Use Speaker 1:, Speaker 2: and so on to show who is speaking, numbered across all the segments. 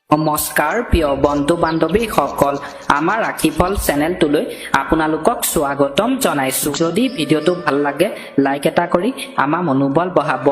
Speaker 1: নমস্কাৰ প্ৰিয় বন্ধু বান্ধৱীসকল, আমাৰ ৰাশিফল চেনেলটোলৈ আপোনালোকক স্বাগতম জনাইছো। যদি ভিডিঅ'টো ভাল লাগে লাইক এটা কৰি আমাৰ মনোবল বঢ়াব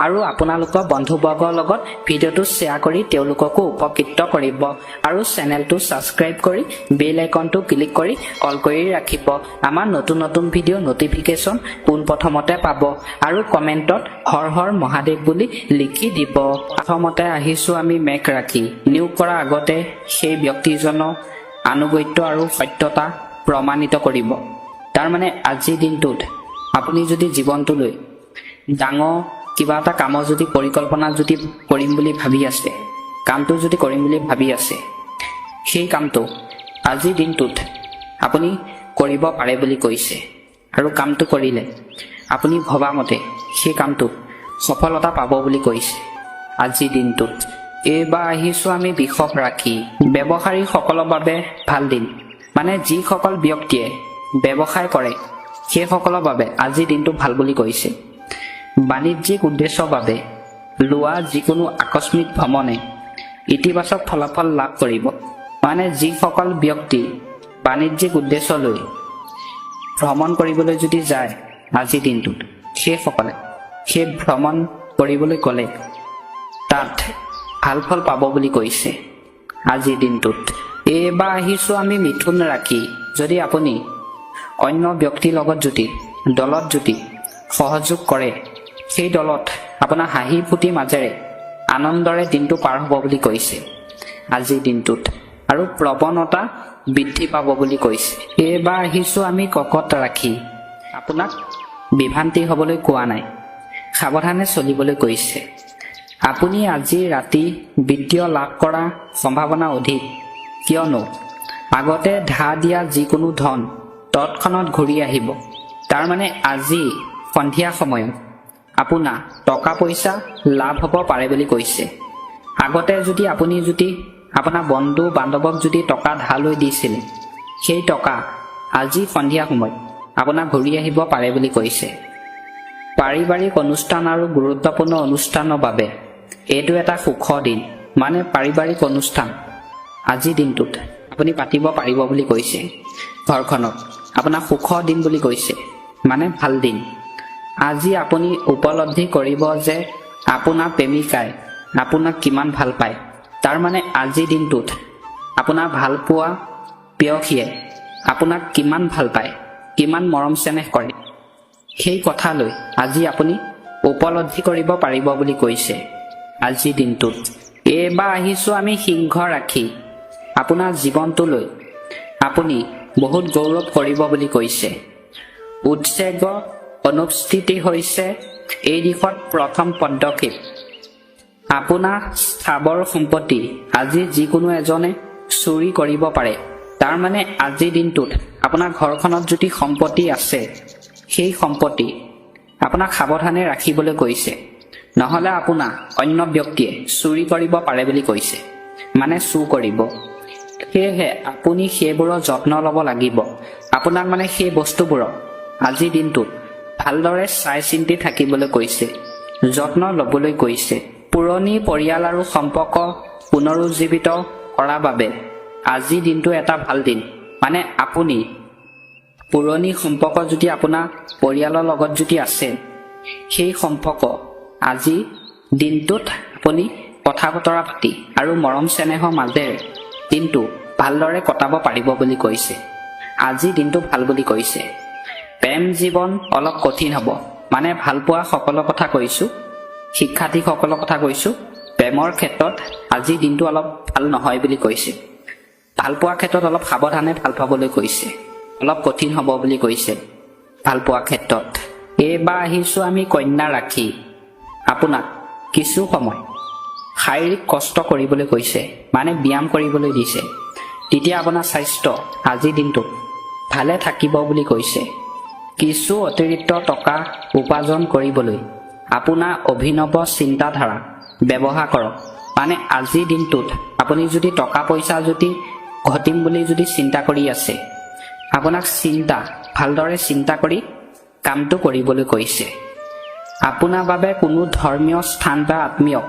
Speaker 1: আৰু আপোনালোকৰ বন্ধুবৰ্গৰ লগত ভিডিঅ'টো শ্বেয়াৰ কৰি তেওঁলোককো উপকৃত কৰিব আৰু চেনেলটো ছাবস্ক্ৰাইব কৰি বেল আইকনটো ক্লিক কৰি অল কৰি ৰাখিব। আমাৰ নতুন নতুন ভিডিঅ' নটিফিকেশ্যন পোনপ্ৰথমতে পাব আৰু কমেণ্টত হৰ হৰ মহাদেৱ বুলি লিখি দিব। প্ৰথমতে আহিছোঁ আমি মেঘ ৰাশি। নিয়োগ কৰাৰ আগতে সেই ব্যক্তিজনৰ আনুগত্য আৰু সত্যতা প্ৰমাণিত কৰিব। তাৰমানে আজিৰ দিনটোত আপুনি যদি জীৱনটোলৈ ডাঙৰ কিবা এটা কামৰ যদি পৰিকল্পনা যদি কৰিম বুলি ভাবি আছে, কামটো যদি কৰিম বুলি ভাবি আছে, সেই কামটো আজিৰ দিনটোত আপুনি কৰিব পাৰে বুলি কৈছে। আৰু কামটো কৰিলে আপুনি ভবামতে সেই কামটোত সফলতা পাব বুলি কৈছে আজিৰ দিনটোত। এইবাৰ আহিছোঁ আমি বৃষভ ৰাশি। ব্যৱসায়ীসকলৰ বাবে ভাল দিন, মানে যিসকল ব্যক্তিয়ে ব্যৱসায় কৰে সেইসকলৰ বাবে আজিৰ দিনটো ভাল বুলি কৈছে। বাণিজ্যিক উদ্দেশ্যৰ বাবে লোৱা যিকোনো আকস্মিক ভ্ৰমণে ইতিবাচক ফলাফল লাভ কৰিব। মানে যিসকল ব্যক্তি বাণিজ্যিক উদ্দেশ্যলৈ ভ্ৰমণ কৰিবলৈ যদি যায় আজিৰ দিনটোত, সেইসকলে সেই ভ্ৰমণ কৰিবলৈ গ'লে তাত ভাল ফল পাব বুলি কৈছে আজিৰ দিনটোত। এইবাৰ আহিছোঁ আমি মিথুন ৰাশি। যদি আপুনি অন্য ব্যক্তিৰ লগত যদি দলত যদি সহযোগ কৰে, সেই দলত আপোনাৰ হাঁহি ফূৰ্তিৰ মাজেৰে আনন্দৰে দিনটো পাৰ হ'ব বুলি কৈছে আজিৰ দিনটোত আৰু প্ৰৱণতা বৃদ্ধি পাব বুলি কৈছে। এইবাৰ আহিছোঁ আমি কৰ্কট ৰাশি। আপোনাক বিভ্ৰান্তি হ'বলৈ কোৱা নাই, সাৱধানে চলিবলৈ কৈছে। আপুনি আজি ৰাতি বিত্তীয় লাভ কৰাৰ সম্ভাৱনা অধিক, কিয়নো আগতে ধাৰ দিয়া যিকোনো ধন তৎক্ষণাত ঘূৰি আহিব। তাৰমানে আজি সন্ধিয়া সময়ত আপোনাৰ টকা পইচা লাভ হ'ব পাৰে বুলি কৈছে। আগতে যদি আপুনি আপোনাৰ বন্ধু বান্ধৱক যদি টকা ধাৰলৈ দিছিল, সেই টকা আজি সন্ধিয়া সময়ত আপোনাক ঘূৰি আহিব পাৰে বুলি কৈছে। পাৰিবাৰিক অনুষ্ঠান আৰু গুৰুত্বপূৰ্ণ অনুষ্ঠানৰ বাবে এইটো এটা সুখৰ দিন। মানে পাৰিবাৰিক অনুষ্ঠান আজিৰ দিনটোত আপুনি পাতিব পাৰিব বুলি কৈছে। ঘৰখনত আপোনাৰ সুখৰ দিন বুলি কৈছে, মানে ভাল দিন। আজি আপুনি উপলব্ধি কৰিব যে আপোনাৰ প্ৰেমিকাই আপোনাক কিমান ভাল পায়। তাৰমানে আজিৰ দিনটোত আপোনাৰ ভাল পোৱা প্ৰেয়সীয়ে আপোনাক কিমান ভাল পায়, কিমান মৰম চেনেহ কৰে, সেই কথালৈ আজি আপুনি উপলব্ধি কৰিব পাৰিব বুলি কৈছে আজিৰ দিনটোত। এইবাৰ আহিছোঁ আমি সিংহ ৰাশি। আপোনাৰ জীৱনটোলৈ আপুনি বহুত গৌৰৱ কৰিব বুলি কৈছে। উদ্বেগ অনুপস্থিতি হৈছে এই দিশত প্ৰথম পদক্ষেপ। আপোনাৰ স্থাবৰ সম্পত্তি আজি যিকোনো এজনে চুৰি কৰিব পাৰে। তাৰমানে আজিৰ দিনটোত আপোনাৰ ঘৰখনত যদি সম্পত্তি আছে, সেই সম্পত্তি আপোনাক সাৱধানে ৰাখিবলৈ কৈছে, নহ'লে আপোনাৰ অন্য ব্যক্তিয়ে চুৰি কৰিব পাৰে বুলি কৈছে, মানে চুৰ কৰিব। সেয়েহে আপুনি সেইবোৰৰ যত্ন ল'ব লাগিব। আপোনাক মানে সেই বস্তুবোৰৰ আজিৰ দিনটোত ভালদৰে চাই চিন্তি থাকিবলৈ কৈছে, যত্ন ল'বলৈ কৈছে। পুৰণি পৰিয়াল আৰু সম্পৰ্ক পুনৰুজ্জীৱিত কৰাৰ বাবে আজিৰ দিনটো এটা ভাল দিন। মানে আপুনি পুৰণি সম্পৰ্ক যদি আপোনাৰ পৰিয়ালৰ লগত যদি আছে, সেই সম্পৰ্ক আজি দিনটোত আপুনি কথা বতৰা পাতি আৰু মৰম চেনেহৰ মাজেৰে দিনটো ভালদৰে কটাব পাৰিব বুলি কৈছে। আজি দিনটো ভাল বুলি কৈছে। প্ৰেম জীৱন অলপ কঠিন হ'ব, মানে ভালপোৱা সকলৰ কথা কৈছোঁ, শিক্ষাৰ্থীসকলৰ কথা কৈছোঁ। প্ৰেমৰ ক্ষেত্ৰত আজিৰ দিনটো অলপ ভাল নহয় বুলি কৈছে। ভালপোৱাৰ ক্ষেত্ৰত অলপ সাৱধানে ভাল পাবলৈ কৈছে, অলপ কঠিন হ'ব বুলি কৈছে ভালপোৱাৰ ক্ষেত্ৰত। এইবাৰ আহিছোঁ আমি কন্যা ৰাশি। আপোনাক কিছু সময় শাৰীৰিক কষ্ট কৰিবলৈ কৈছে, মানে ব্যায়াম কৰিবলৈ দিছে। তেতিয়া আপোনাৰ স্বাস্থ্য আজিৰ দিনটোত ভালে থাকিব বুলি কৈছে। কিছু অতিৰিক্ত টকা উপাৰ্জন কৰিবলৈ আপোনাৰ অভিনৱ চিন্তাধাৰা ব্যৱহাৰ কৰক। মানে আজিৰ দিনটোত আপুনি যদি টকা পইচা যদি ঘটিম বুলি যদি চিন্তা কৰি আছে, আপোনাক ভালদৰে চিন্তা কৰি কামটো কৰিবলৈ কৈছে। আপোনাৰ বাবে কোনো ধৰ্মীয় স্থান বা আত্মীয়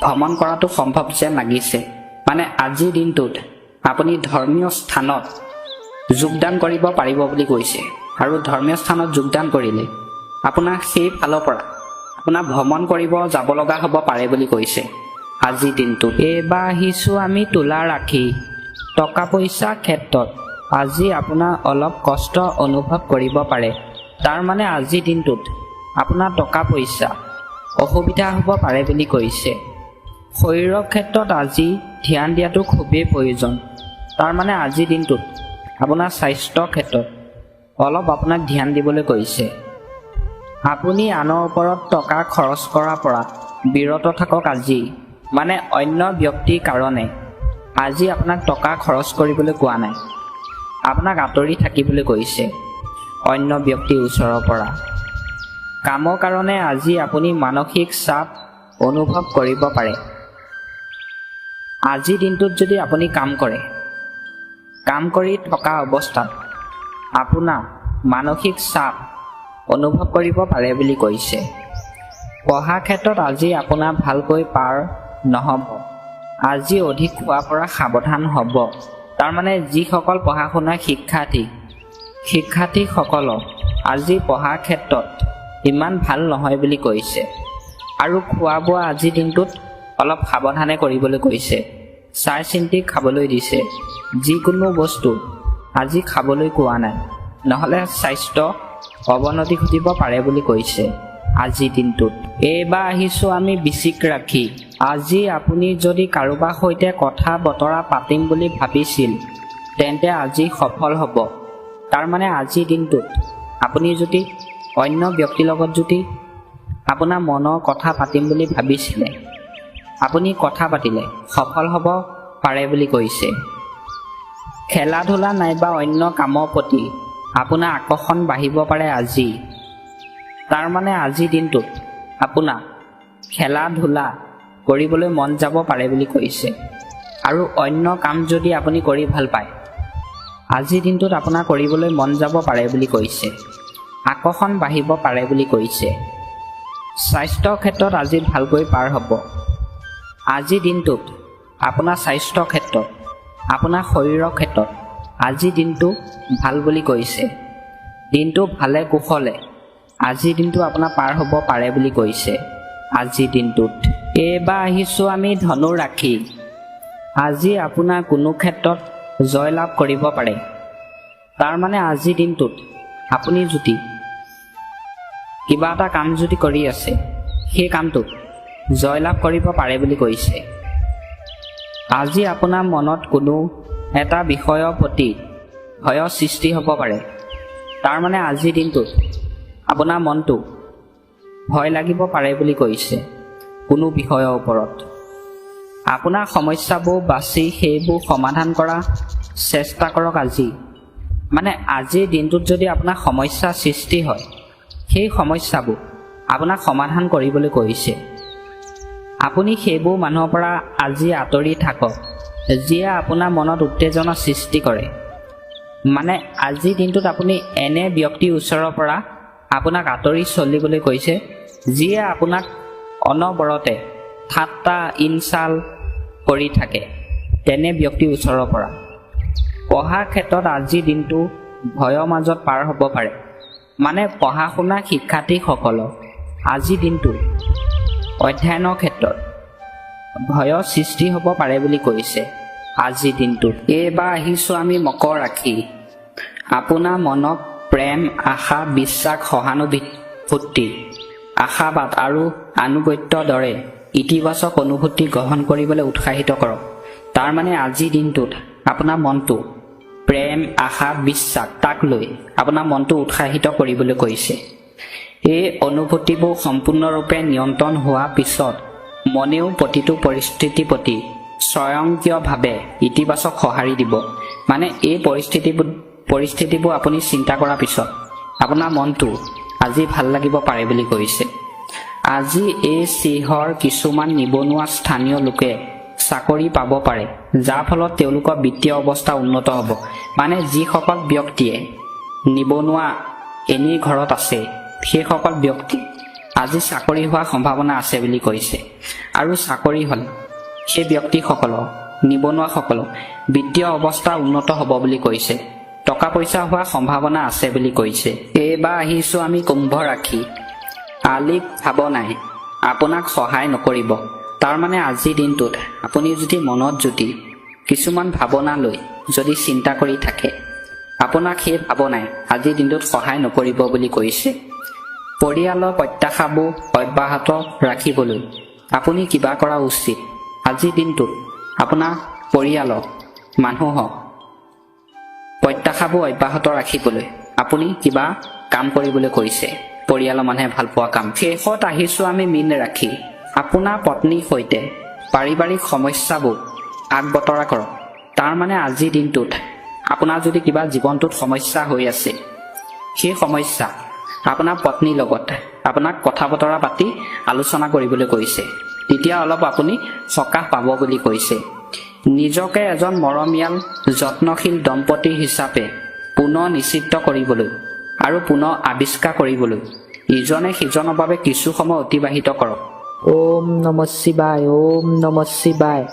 Speaker 1: ভ্ৰমণ কৰাটো সম্ভৱ যেন লাগিছে। মানে আজিৰ দিনটোত আপুনি ধৰ্মীয় স্থানত যোগদান কৰিব পাৰিব বুলি কৈছে। আৰু ধৰ্মীয় স্থানত যোগদান কৰিলে আপোনাৰ সেই ফালৰ পৰা আপোনাৰ ভ্ৰমণ কৰিব যাব লগা হ'ব পাৰে বুলি কৈছে আজিৰ দিনটোত। এইবাৰ আহিছোঁ আমি তুলা ৰাশি। টকা পইচাৰ ক্ষেত্ৰত আজি আপোনাৰ অলপ কষ্ট অনুভৱ কৰিব পাৰে। তাৰমানে আজিৰ দিনটোত আপোনাৰ টকা পইচা অসুবিধা হ'ব পাৰে বুলি কৈছে। শৰীৰৰ ক্ষেত্ৰত আজি ধ্যান দিয়াটো খুবেই প্ৰয়োজন। তাৰমানে আজিৰ দিনটোত আপোনাৰ স্বাস্থ্যৰ ক্ষেত্ৰত অলপ আপোনাক ধ্যান দিবলৈ কৈছে। আপুনি আনৰ ওপৰত টকা খৰচ কৰাৰ পৰা বিৰত থাকক আজি। মানে অন্য ব্যক্তিৰ কাৰণে আজি আপোনাক টকা খৰচ কৰিবলৈ কোৱা নাই, আপোনাক আঁতৰি থাকিবলৈ কৈছে অন্য ব্যক্তিৰ ওচৰৰ পৰা। কামৰ কাৰণে আজি আপুনি মানসিক চাপ অনুভৱ কৰিব পাৰে। আজিৰ দিনটোত যদি আপুনি কাম কৰি থকা অৱস্থাত আপোনাৰ মানসিক চাপ অনুভৱ কৰিব পাৰে বুলি কৈছে। পঢ়াৰ ক্ষেত্ৰত আজি আপোনাৰ ভালকৈ পাৰ নহ'ব। আজি অধিক খোৱাৰ পৰা সাৱধান হ'ব। তাৰমানে যিসকল পঢ়া শুনাৰ শিক্ষাৰ্থীসকলক আজি পঢ়াৰ ক্ষেত্ৰত ইমান ভাল নহয় বুলি কৈছে। আৰু খোৱা বোৱা আজিৰ দিনটোত অলপ সাৱধানে কৰিবলৈ কৈছে। চাই চিন্তি খাবলৈ দিছে। যিকোনো বস্তু আজি খাবলৈ কোৱা নাই, নহ'লে স্বাস্থ্য অৱনতি ঘটিব পাৰে বুলি কৈছে আজিৰ দিনটোত। এইবাৰ আহিছোঁ আমি বৃশ্চিক ৰাশি। আজি আপুনি যদি কাৰোবাৰ সৈতে কথা বতৰা পাতিম বুলি ভাবিছিল তেন্তে আজি সফল হ'ব। তাৰমানে আজিৰ দিনটোত আপুনি যদি অন্য ব্যক্তিৰ লগত যদি আপোনাৰ মনৰ কথা পাতিম বুলি ভাবিছিলে, আপুনি কথা পাতিলে সফল হ'ব পাৰে বুলি কৈছে। খেলা ধূলা নাইবা অন্য কামৰ প্ৰতি আপোনাৰ আকৰ্ষণ বাঢ়িব পাৰে আজি। তাৰমানে আজিৰ দিনটোত আপোনাৰ খেলা ধূলা কৰিবলৈ মন যাব পাৰে বুলি কৈছে। আৰু অন্য কাম যদি আপুনি কৰি ভাল পায়, আজিৰ দিনটোত আপোনাৰ কৰিবলৈ মন যাব পাৰে বুলি কৈছে। আকৰ্ষণ বাঢ়িব পাৰে বুলি কৈছে। স্বাস্থ্যৰ ক্ষেত্ৰত আজি ভালকৈ পাৰ হ'ব। আজিৰ দিনটোত আপোনাৰ স্বাস্থ্যৰ ক্ষেত্ৰত, আপোনাৰ শৰীৰৰ ক্ষেত্ৰত আজিৰ দিনটো ভাল বুলি কৈছে। দিনটো ভালে কুশলে আজিৰ দিনটো আপোনাৰ পাৰ হ'ব পাৰে বুলি কৈছে আজিৰ দিনটোত। এইবাৰ আহিছোঁ আমি ধনু ৰাশি। আজি আপোনাৰ কোনো ক্ষেত্ৰত জয়লাভ কৰিব পাৰে। তাৰমানে আজিৰ দিনটোত আপুনি যদি কিবা এটা কাম যদি কৰি আছে, সেই কামটোত জয়লাভ কৰিব পাৰে বুলি কৈছে। আজি আপোনাৰ মনত কোনো এটা বিষয়ৰ প্ৰতি ভয়ৰ সৃষ্টি হ'ব পাৰে। তাৰমানে আজিৰ দিনটোত আপোনাৰ মনটো ভয় লাগিব পাৰে বুলি কৈছে কোনো বিষয়ৰ ওপৰত। আপোনাৰ সমস্যাবোৰ বাছি সেইবোৰ সমাধান কৰা চেষ্টা কৰক আজি। মানে আজিৰ দিনটোত যদি আপোনাৰ সমস্যাৰ সৃষ্টি হয়, সেই সমস্যাবোৰ আপোনাক সমাধান কৰিবলৈ কৈছে। আপুনি সেইবোৰ মানুহৰ পৰা আজি আঁতৰি থাকক যিয়ে আপোনাৰ মনত উত্তেজনা সৃষ্টি কৰে। মানে আজিৰ দিনটোত আপুনি এনে ব্যক্তিৰ ওচৰৰ পৰা আপোনাক আঁতৰি চলিবলৈ কৈছে যিয়ে আপোনাক অনবৰতে ঠাট্টা ইনচাল কৰি থাকে, তেনে ব্যক্তিৰ ওচৰৰ পৰা। পঢ়াৰ ক্ষেত্ৰত আজিৰ দিনটো ভয়ৰ মাজত পাৰ হ'ব পাৰে। মানে পঢ়া শুনা শিক্ষাৰ্থীসকলক আজিৰ দিনটো অধ্যয়নৰ ক্ষেত্ৰত ভয়ৰ সৃষ্টি হ'ব পাৰে বুলি কৈছে আজিৰ দিনটোত। এইবাৰ আহিছোঁ আমি মকৰ ৰাশি। আপোনাৰ মনত প্ৰেম, আশা, বিশ্বাস, সহানুভূতি, আশাবাদ আৰু আনুগত্যৰ দৰে ইতিবাচক অনুভূতি গ্ৰহণ কৰিবলৈ উৎসাহিত কৰক। তাৰমানে আজিৰ দিনটোত আপোনাৰ মনটো প্ৰেম, আশা, বিশ্বাস তাক লৈ আপোনাৰ মনটো উৎসাহিত কৰিবলৈ কৈছে। এই অনুভূতিবোৰ সম্পূৰ্ণৰূপে নিয়ন্ত্ৰণ হোৱাৰ পিছত মনেও প্ৰতিটো পৰিস্থিতিৰ প্ৰতি স্বয়ংক্ৰিয়ভাৱে ইতিবাচক সঁহাৰি দিব। মানে এই পৰিস্থিতিবোৰ আপুনি চিন্তা কৰাৰ পিছত আপোনাৰ মনটো আজি ভাল লাগিব পাৰে বুলি কৈছে। আজি এই চিহৰ কিছুমান নিবনুৱা স্থানীয় লোকে চাকৰি পাব পাৰে, যাৰ ফলত তেওঁলোকৰ বিত্তীয় অৱস্থা উন্নত হ'ব। মানে যিসকল ব্যক্তিয়ে নিবনুৱা এনেই ঘৰত আছে, সেইসকল ব্যক্তি আজি চাকৰি হোৱাৰ সম্ভাৱনা আছে বুলি কৈছে। আৰু চাকৰি হ'লে সেই ব্যক্তিসকলক নিবনুৱাসকলক বিত্তীয় অৱস্থা উন্নত হ'ব বুলি কৈছে। টকা পইচা হোৱাৰ সম্ভাৱনা আছে বুলি কৈছে। এইবাৰ আহিছোঁ আমি কুম্ভ ৰাশি। আলিক ভাব নাই আপোনাক সহায় নকৰিব। তাৰমানে আজিৰ দিনটোত আপুনি যদি মনত যদি কিছুমান ভাৱনা লৈ যদি চিন্তা কৰি থাকে, আপোনাক সেই ভাৱনাই আজিৰ দিনটোত সহায় নকৰিব বুলি কৈছে। পৰিয়ালৰ প্ৰত্যাশাবোৰ অব্যাহত ৰাখিবলৈ আপুনি কিবা কৰা উচিত। আজিৰ দিনটোত আপোনাৰ পৰিয়ালৰ মানুহক প্ৰত্যাশাবোৰ অব্যাহত ৰাখিবলৈ আপুনি কিবা কাম কৰিবলৈ কৈছে, পৰিয়ালৰ মানুহে ভাল পোৱা কাম। শেষত আহিছোঁ আমি মীন ৰাশি। আপোনাৰ পত্নীৰ সৈতে পাৰিবাৰিক সমস্যাবোৰ আগ বতৰা কৰক। তাৰমানে আজিৰ দিনটোত আপোনাৰ যদি কিবা জীৱনটোত সমস্যা হৈ আছে, সেই সমস্যা আপোনাৰ পত্নীৰ লগত আপোনাক কথা বতৰা পাতি আলোচনা কৰিবলৈ কৈছে। তেতিয়া অলপ আপুনি সকাহ পাব বুলি কৈছে। নিজকে এজন মৰমীয়াল যত্নশীল দম্পতী হিচাপে পুনৰ নিশ্চিত কৰিবলৈ আৰু পুনৰ আৱিষ্কাৰ কৰিবলৈ ইজনে সিজনৰ বাবে কিছু সময় অতিবাহিত কৰক।
Speaker 2: ওম নমঃ শিৱায়, ওম নমঃ শিৱায়।